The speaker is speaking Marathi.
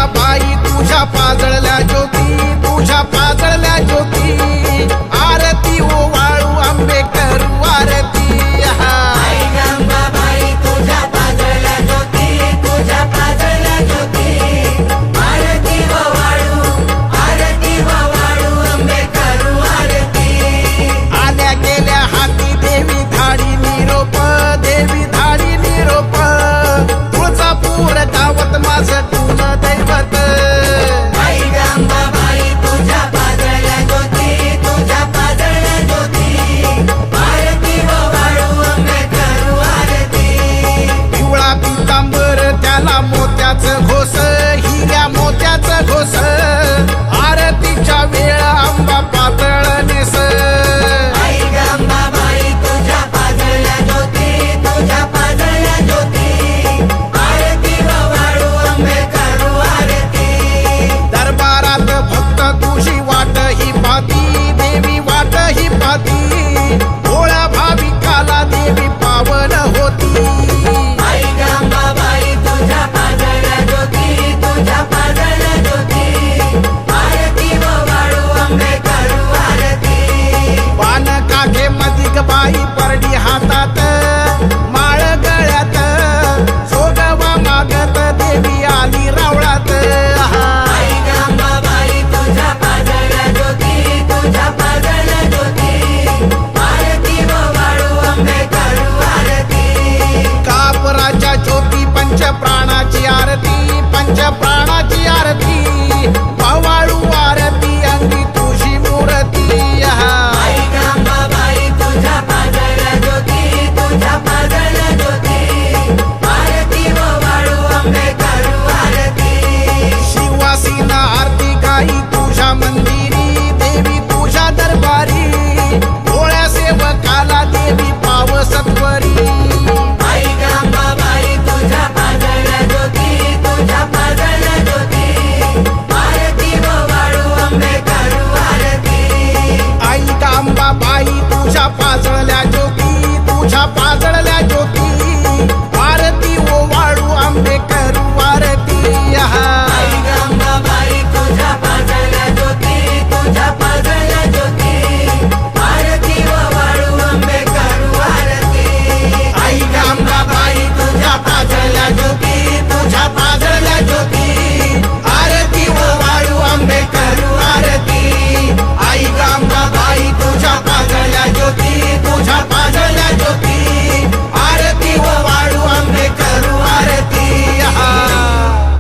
बाई तुझ्या पाजळल्या ज्योती, तुझ्या पाजळल्या ज्योती, आरती ओवाळू आंबे करू आरती. बाई तुझ्या पाजळल्या ज्योती, तुझ्या पाजळल्या ज्योती, आरती ओवाळू आंबे करू आरती. आल्या गेल्या हाती देवी धाडी निरोप, देवी धाडी निरोप, तुळजापूर गावात माझं कुल दैवत. बाई तुझ्या पाजळल्या ज्योती, तुझ्या पाजळल्या ज्योती, आरती ओवाळू आंबे करू आरती. पिवळा पितांबर त्याला मोत्याचं घोस, हिऱ्या मोत्याचं घोस,